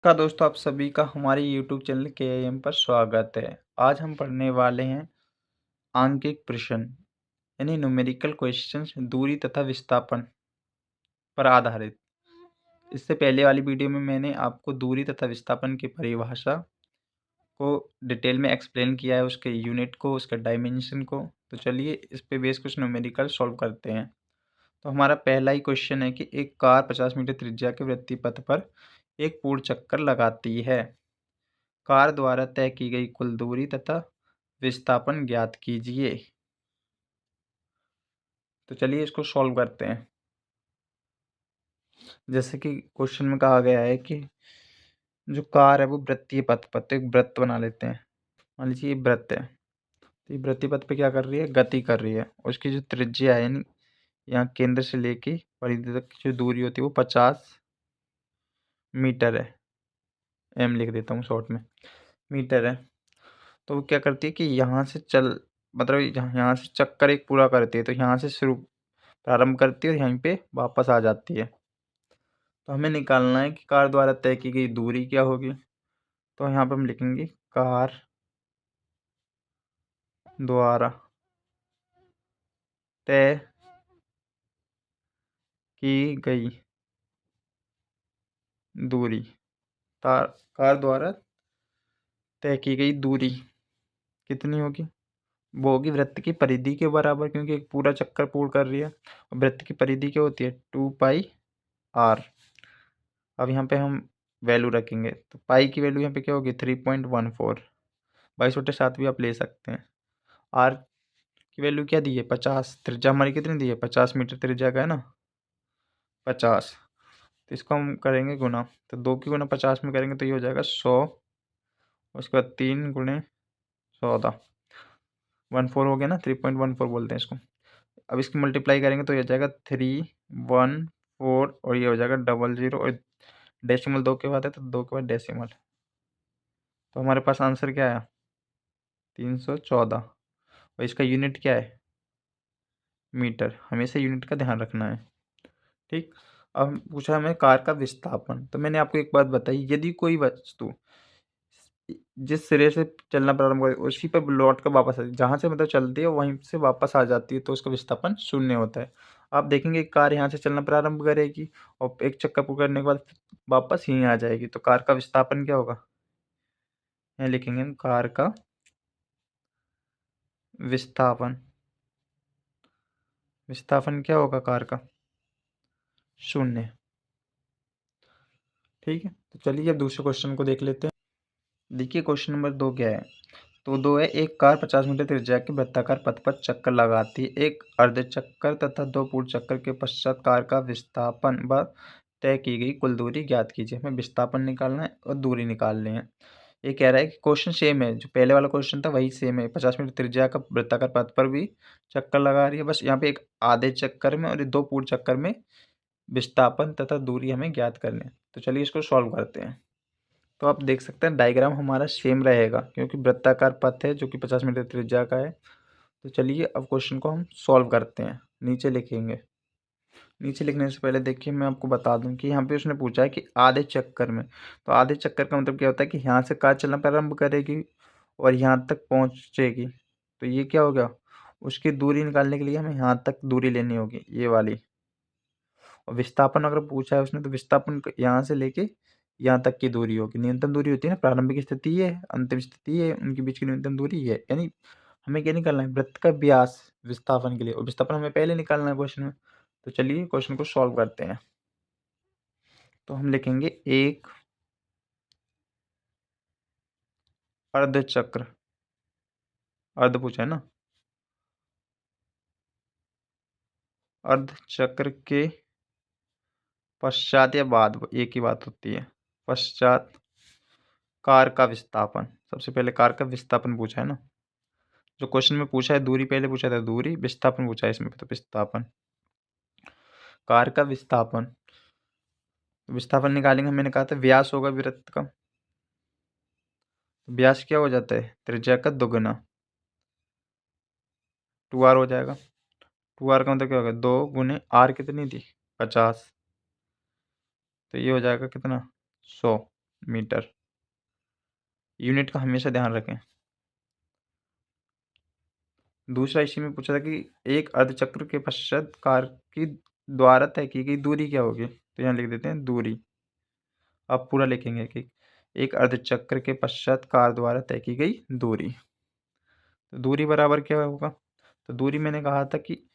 नमस्कार दोस्तों, आप सभी का हमारे यूट्यूब चैनल केआईएम पर स्वागत है। आज हम पढ़ने वाले हैं आंकिक प्रश्न यानी न्यूमेरिकल क्वेश्चंस दूरी तथा विस्थापन पर आधारित। इससे पहले वाली वीडियो में मैंने आपको दूरी तथा विस्थापन की परिभाषा को डिटेल में एक्सप्लेन किया है, उसके यूनिट को, उसके डायमेंशन को। तो चलिए इस पे बेस कुछ न्यूमेरिकल सॉल्व करते हैं। तो हमारा पहला ही क्वेश्चन है कि एक कार 50 मीटर त्रिज्या के वृत्तीय पथ पर एक पूर्ण चक्कर लगाती है। कार द्वारा तय की गई कुल दूरी तथा विस्थापन ज्ञात कीजिए। तो चलिए इसको सॉल्व करते हैं। जैसे कि क्वेश्चन में कहा गया है कि जो कार है वो वृत्तीय पथ पर, तो एक वृत्त बना लेते हैं। मान लीजिए ये वृत्त है, तो ये वृत्तीय पथ पे क्या कर रही है, गति कर रही है। उसकी जो त्रिज्या है यानी यहाँ केंद्र से लेके परिधि तक की जो दूरी होती है वो 50 मीटर है। एम लिख देता हूँ शॉर्ट में, मीटर है। तो वो क्या करती है कि यहाँ से मतलब यहाँ से चक्कर एक पूरा करती है। तो यहाँ से शुरू प्रारंभ करती है और यहीं पे वापस आ जाती है। तो हमें निकालना है कि कार द्वारा तय की गई दूरी क्या होगी। तो यहाँ पे हम लिखेंगे कार द्वारा तय की गई दूरी। कार द्वारा तय की गई दूरी कितनी होगी? वो होगी वृत्त की परिधि के बराबर, क्योंकि एक पूरा चक्कर पूर्ण कर रही है। और वृत्त की परिधि क्या होती है? 2πr। अब यहाँ पे हम वैल्यू रखेंगे, तो पाई की वैल्यू यहाँ पे क्या होगी? 3.14। 22/7 भी आप ले सकते हैं। आर की वैल्यू क्या दी है? 50। त्रिज्या हमारी कितनी दी है? 50 मीटर त्रिज्या का है ना, 50। तो इसको हम करेंगे गुना, तो 2 की गुना 50 में करेंगे तो ये हो जाएगा 100। उसके बाद 3 × 14, 14 हो गया ना, 3.14 बोलते हैं इसको। अब इसकी मल्टीप्लाई करेंगे तो ये हो जाएगा 314 और ये हो जाएगा 00 और डेसिमल 2 के बाद है तो 2 के बाद डेसिमल। तो हमारे पास आंसर क्या आया? 314। और इसका यूनिट क्या है? मीटर। हमेशा यूनिट का ध्यान रखना है, ठीक। अब पूछा हमें कार का विस्थापन। तो मैंने आपको एक बात बताई, यदि कोई वस्तु जिस सिरे से चलना प्रारंभ करे उसी पर लौट कर वापस आती है, जहाँ से मतलब चलती है वहीं से वापस आ जाती है, तो उसका विस्थापन 0 होता है। आप देखेंगे कार यहाँ से चलना प्रारंभ करेगी और एक चक्कर पूरा करने के बाद वापस यहीं आ जाएगी, तो कार का विस्थापन क्या होगा? यहाँ लिखेंगे हम कार का विस्थापन। विस्थापन क्या होगा कार का? 0। ठीक है, तो चलिए अब दूसरे क्वेश्चन को देख लेते हैं। देखिए क्वेश्चन नंबर 2 क्या है। तो 2 है, एक कार 50 मीटर त्रिज्या के वृत्ताकार पथ पर चक्कर लगाती है। एक अर्ध चक्कर तथा 2 पूर्ण चक्कर के पश्चात कार का विस्थापन व तय की गई कुल दूरी ज्ञात कीजिए। हमें विस्थापन निकालना है और दूरी निकालनी है। ये कह रहा है कि क्वेश्चन सेम है, जो पहले वाला क्वेश्चन था वही सेम है। 50 मीटर त्रिज्या का वृत्ताकार पथ पर भी चक्कर लगा रही है, बस यहाँ पे एक आधे चक्कर में और 2 पूर्ण चक्कर में विस्थापन तथा दूरी हमें ज्ञात करनी है। तो चलिए इसको सॉल्व करते हैं। तो आप देख सकते हैं डायग्राम हमारा सेम रहेगा, क्योंकि वृत्ताकार पथ है जो कि 50 मीटर त्रिज्या का है। तो चलिए अब क्वेश्चन को हम सॉल्व करते हैं। नीचे लिखेंगे। नीचे लिखने से पहले देखिए मैं आपको बता दूं कि यहाँ पे उसने पूछा है कि आधे चक्कर में। तो आधे चक्कर का मतलब क्या होता है कि यहाँ से कार चलना प्रारंभ करेगी और यहाँ तक पहुँचेगी। तो ये क्या हो गया? उसकी दूरी निकालने के लिए हमें यहाँ तक दूरी लेनी होगी, ये वाली। और विस्थापन अगर पूछा है उसने, तो विस्थापन यहाँ से लेके यहाँ तक की दूरी होगी। न्यूनतम दूरी होती है ना, प्रारंभिक स्थिति ये है, अंतिम स्थिति ये है, उनके बीच की न्यूनतम दूरी ये है। यानी हमें क्या निकालना है? वृत्त का व्यास विस्थापन के लिए, और विस्थापन हमें पहले निकालना है क्वेश्चन में। तो चलिए क्वेश्चन को सॉल्व करते हैं। तो हम लिखेंगे एक अर्ध चक्र, अर्ध पूछा है ना, अर्ध चक्र के पश्चात या बाद, एक ही बात होती है, पश्चात कार का विस्थापन। सबसे पहले कार का विस्थापन पूछा है ना, जो क्वेश्चन में पूछा है दूरी पहले पूछा था, दूरी विस्थापन पूछा है इसमें, तो विस्थापन, कार का विस्थापन। विस्थापन निकालेंगे, मैंने कहा था व्यास होगा वृत्त का। व्यास क्या हो जाता है? त्रिज्या का दुगुना, 2r हो जाएगा। 2r का मतलब क्या होगा? 2 × r कितनी थी? 50। तो ये हो जाएगा कितना? 100। मीटर। यूनिट का हमेशा ध्यान रखें। दूसरा इसी में पूछा था कि एक अर्धचक्र के पश्चात कार की द्वारा तय की गई दूरी क्या होगी, तो यहाँ लिख देते हैं दूरी। अब पूरा लिखेंगे कि एक अर्धचक्र के पश्चात कार द्वारा तय की गई दूरी, तो दूरी बराबर क्या होगा, तो दूरी मैंने कहा था कि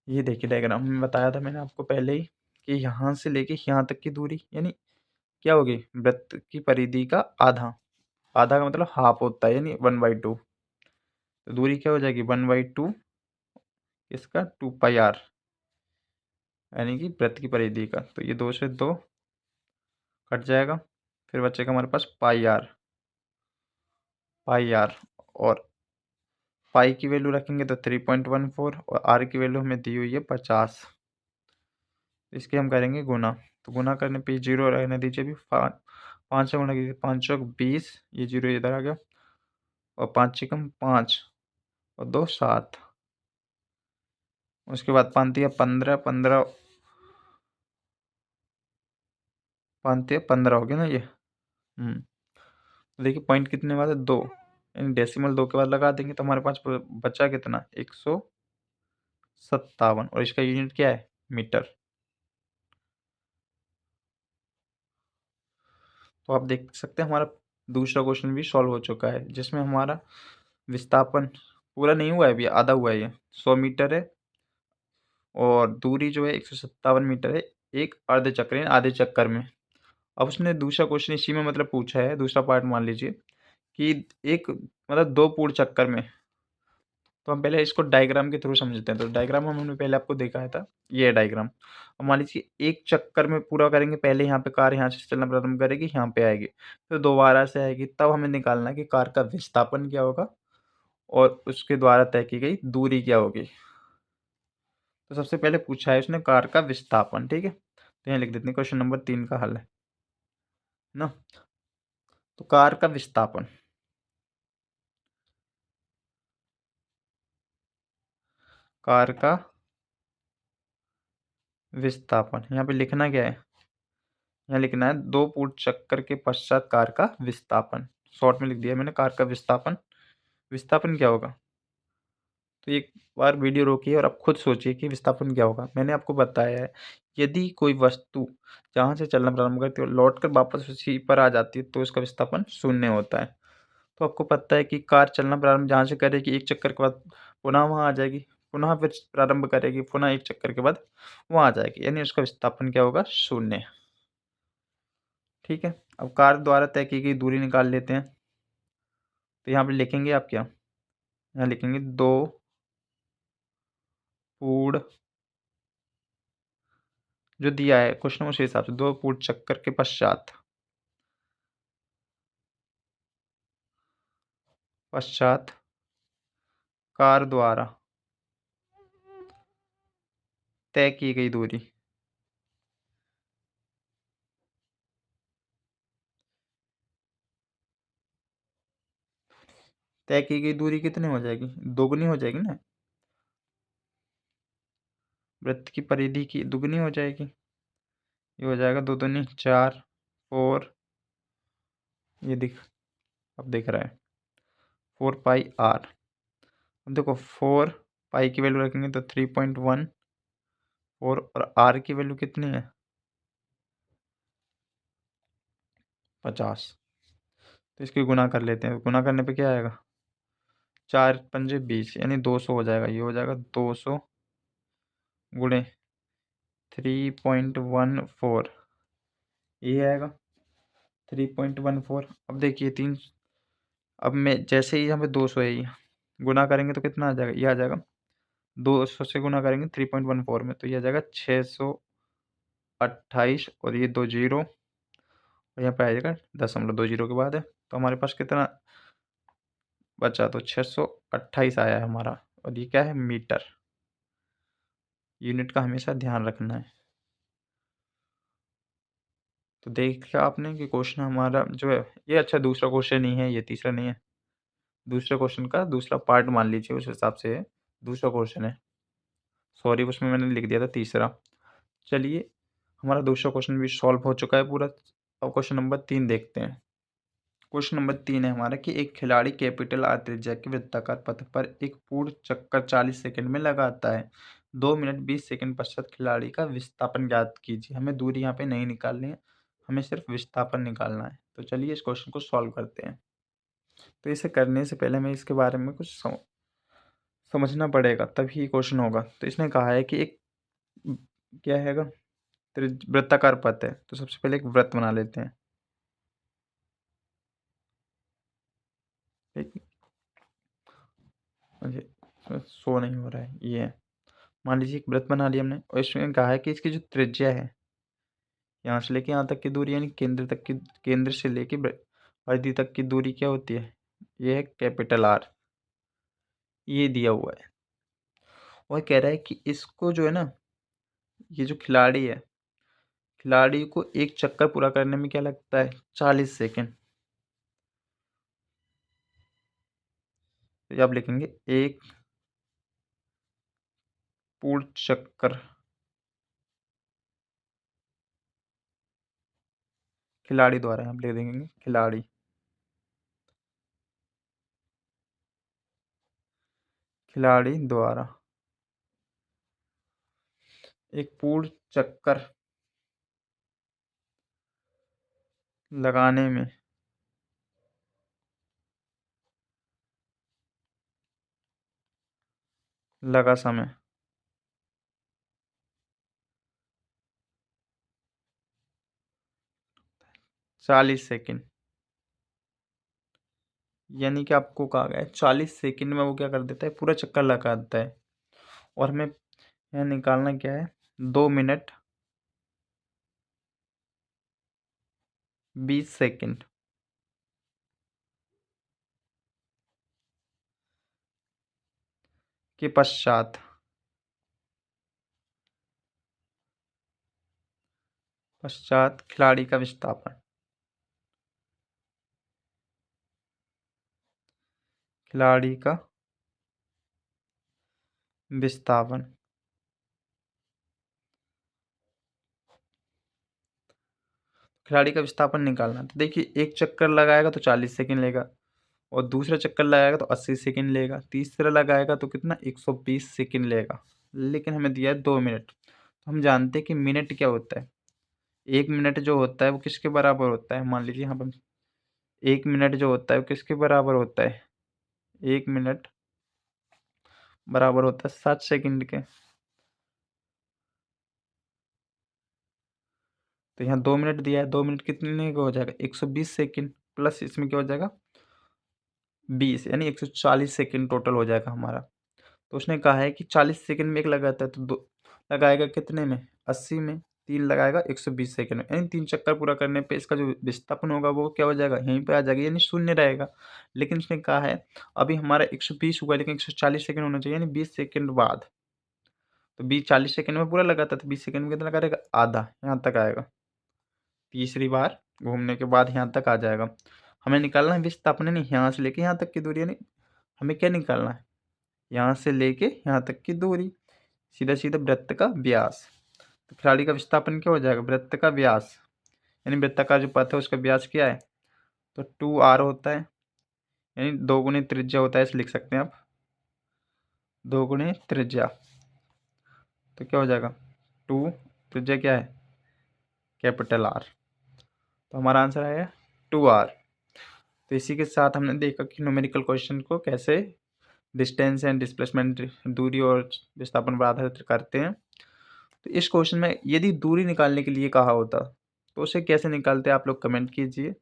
ये देखिए डायग्राम में बताया था मैंने आपको पहले ही कि यहाँ से लेके यहाँ तक की दूरी यानी क्या होगी, वृत्त की परिधि का आधा। आधा का मतलब हाफ होता है यानी 1/2। तो दूरी क्या हो जाएगी 1/2 इसका 2πr यानी कि वृत्त की परिधि का। तो ये 2 से 2 कट जाएगा, फिर बचेगा हमारे पास पाई आर। और पाई की वैल्यू रखेंगे तो 3.14 और आर की वैल्यू हमें दी हुई है 50। इसके हम करेंगे गुना, तो गुना करने पे जीरो रहने दीजिए भी। 5 से गुना कीजिए, 5 चौक 20, ये जीरो इधर आ गया, और 5 चिकम 5 और 2 7। उसके बाद 5 दिया 15, 15 5 दिया 15 हो गया ना ये। तो देखिए पॉइंट कितने बाद है 2, यानी डेसिमल 2 के बाद लगा देंगे तो हमारे पास बचा कितना 157, और इसका यूनिट क्या है मीटर। तो आप देख सकते हैं हमारा दूसरा क्वेश्चन भी सॉल्व हो चुका है, जिसमें हमारा विस्थापन पूरा नहीं हुआ है, अभी आधा हुआ है। ये 100 मीटर है और दूरी जो है 157 मीटर है एक अर्ध चक्र यानी आधे चक्कर में। अब उसने दूसरा क्वेश्चन इसी में मतलब पूछा है, दूसरा पार्ट मान लीजिए कि एक मतलब 2 पूर्ण चक्कर में। तो हम पहले इसको डायग्राम के थ्रू समझते हैं। तो डायग्राम हमने पहले आपको दिखाया था, ये है डायग्राम। अब मान लीजिए एक चक्कर में पूरा करेंगे, पहले यहाँ पे कार यहाँ से चलना प्रारंभ करेगी, यहाँ पे आएगी, फिर दोबारा से आएगी, तब हमें निकालना है कि कार का विस्थापन क्या होगा और उसके द्वारा तय की गई दूरी क्या होगी। तो सबसे पहले पूछा है उसने कार का विस्थापन, ठीक है, तो यहाँ लिख देते हैं क्वेश्चन नंबर 3 का हल है ना। तो कार का विस्थापन, कार का विस्थापन यहाँ पे लिखना क्या है, यहाँ लिखना है 2 पूर्ण चक्कर के पश्चात कार का विस्थापन। शॉर्ट में लिख दिया मैंने कार का विस्थापन। विस्थापन क्या होगा, तो एक बार वीडियो रोकिए और आप खुद सोचिए कि विस्थापन क्या होगा। मैंने आपको बताया है यदि कोई वस्तु जहाँ से चलना प्रारंभ करती है और लौट कर वापस उसी पर आ जाती है तो उसका विस्थापन शून्य होता है। तो आपको पता है कि कार चलना प्रारंभ जहाँ से करेगी एक चक्कर के बाद पुनः वहाँ आ जाएगी, पुनः फिर प्रारंभ करेगी, पुनः एक चक्कर के बाद वहाँ आ जाएगी, यानी उसका विस्थापन क्या होगा शून्य। ठीक है, अब कार द्वारा तय की गई दूरी निकाल लेते हैं। तो यहाँ पे लिखेंगे आप क्या, यहाँ लिखेंगे 2 पूर्ण, जो दिया है क्वेश्चन उस हिसाब से 2 पूर्ण चक्कर के पश्चात पश्चात कार द्वारा तय की गई दूरी। तय की गई दूरी कितनी हो जाएगी, दोगुनी हो जाएगी ना, वृत्त की परिधि की दुगनी हो जाएगी। ये हो जाएगा 2 दूनी 4 4, ये अब दिख रहा है 4πr। अब देखो 4 पाई की वैल्यू रखेंगे तो 3.14 और आर की वैल्यू कितनी है 50। तो इसकी गुना कर लेते हैं, गुना करने पे क्या आएगा 4 पंजे 20 यानी 200 हो जाएगा। ये हो जाएगा 200 गुणे 3.14, ये आएगा 3.14। अब देखिए 3, अब मैं जैसे ही यहाँ पे 200 है, ये गुना करेंगे तो कितना आ जाएगा, ये आ जाएगा 200 से गुना करेंगे 3.14 में, तो ये आ जाएगा 628 और ये 2 जीरो और यहाँ पे आ जाएगा 0.2 जीरो के बाद है। तो हमारे पास कितना बचा, तो 628 आया है हमारा, और ये क्या है मीटर। यूनिट का हमेशा ध्यान रखना है। तो देखा आपने कि क्वेश्चन हमारा जो है ये अच्छा दूसरा क्वेश्चन नहीं है, ये तीसरा नहीं है, दूसरे क्वेश्चन का दूसरा पार्ट मान लीजिए, उस हिसाब से दूसरा क्वेश्चन है। सॉरी उसमें मैंने लिख दिया था तीसरा। चलिए हमारा दूसरा क्वेश्चन भी सॉल्व हो चुका है पूरा। अब क्वेश्चन नंबर 3 देखते हैं। क्वेश्चन नंबर 3 है हमारा कि एक खिलाड़ी कैपिटल आर त्रिज्या के वृत्ताकार पथ पर एक पूर्ण चक्कर 40 सेकंड में लगाता है। 2 मिनट 20 सेकंड पश्चात खिलाड़ी का विस्थापन ज्ञात कीजिए। हमें दूरी यहाँ पे नहीं निकालनी है, हमें सिर्फ विस्थापन निकालना है। तो चलिए इस क्वेश्चन को सॉल्व करते हैं। तो इसे करने से पहले हमें इसके बारे में कुछ समझना पड़ेगा, तभी ये क्वेश्चन होगा। तो इसने कहा है कि एक क्या हैगा, वृत्ताकार पथ है। तो सबसे पहले एक वृत्त बना लेते हैं। ठीक, शो नहीं हो रहा है, ये है। मान लीजिए एक वृत्त बना लिया हमने, और इसमें कहा है कि इसकी जो त्रिज्या है, यहाँ से लेके यहाँ तक की दूरी, यानी केंद्र से लेके परिधि तक की दूरी क्या होती है, ये है कैपिटल आर। ये दिया हुआ है और कह रहा है कि इसको जो है ना, ये जो खिलाड़ी है, खिलाड़ी को एक चक्कर पूरा करने में क्या लगता है, 40 सेकेंड। तो आप लिखेंगे एक पूर्ण चक्कर खिलाड़ी द्वारा, हम लिख देंगे खिलाड़ी द्वारा एक पूर्ण चक्कर लगाने में लगा समय 40 सेकेंड। यानी कि आपको कहा गया है 40 सेकेंड में वो क्या कर देता है, पूरा चक्कर लगा देता है। और हमें यहाँ निकालना क्या है, 2 मिनट 20 सेकेंड के पश्चात खिलाड़ी का विस्थापन, खिलाड़ी का विस्थापन। खिलाड़ी का विस्थापन निकालना, तो देखिए एक चक्कर लगाएगा तो 40 सेकेंड लेगा, और दूसरा चक्कर लगाएगा तो 80 सेकेंड लेगा, तीसरा लगाएगा तो कितना, 120 सेकेंड लेगा। लेकिन हमें दिया है 2 मिनट। तो हम जानते हैं कि मिनट क्या होता है, 1 मिनट जो होता है वो किसके बराबर होता है, मान लीजिए यहाँ पर 1 मिनट जो होता है वो किसके बराबर होता है, 1 मिनट बराबर होता है 60 सेकेंड के। तो यहाँ 2 मिनट दिया है, 2 मिनट कितने का हो जाएगा, 120 सेकेंड प्लस इसमें क्या हो जाएगा 20, यानी 140 सेकेंड टोटल हो जाएगा हमारा। तो उसने कहा है कि 40 सेकेंड में एक लगाता है, तो दो लगाएगा कितने में, 80 में, 3 लगाएगा 120 सेकेंड में, यानी 3 चक्कर पूरा करने पे इसका जो विस्थापन होगा वो क्या हो जाएगा, यहीं पे आ जाएगा, यानी शून्य रहेगा। लेकिन उसने कहा है अभी हमारा 120 हुआ, लेकिन 140 सेकेंड होना चाहिए, यानी 20 सेकेंड बाद। तो 40 सेकेंड में पूरा लगाता, तो 20 सेकेंड में कितना करेगा, आधा, यहाँ तक आएगा। तीसरी बार घूमने के बाद यहाँ तक आ जाएगा। हमें निकालना है विस्थापन, नहीं यहाँ से लेके यहाँ तक की दूरी, यानी हमें क्या निकालना है, यहाँ से लेके यहाँ तक की दूरी, सीधा सीधा वृत्त का व्यास। तो खिलाड़ी का विस्थापन क्या हो जाएगा, वृत्त का व्यास, यानी वृत्ताकार जो पथ है उसका व्यास क्या है, तो 2r होता है, यानी 2 गुने त्रिज्या होता है, इसे लिख सकते हैं आप 2 गुने त्रिज्या। तो क्या हो जाएगा, 2 त्रिज्या क्या है, कैपिटल आर। तो हमारा आंसर आया 2r। तो इसी के साथ हमने देखा कि न्यूमेरिकल क्वेश्चन को कैसे डिस्टेंस एंड डिस्प्लेसमेंट, दूरी और विस्थापन पर आधारित करते हैं। तो इस क्वेश्चन में यदि दूरी निकालने के लिए कहा होता तो उसे कैसे निकालते हैं, आप लोग कमेंट कीजिए।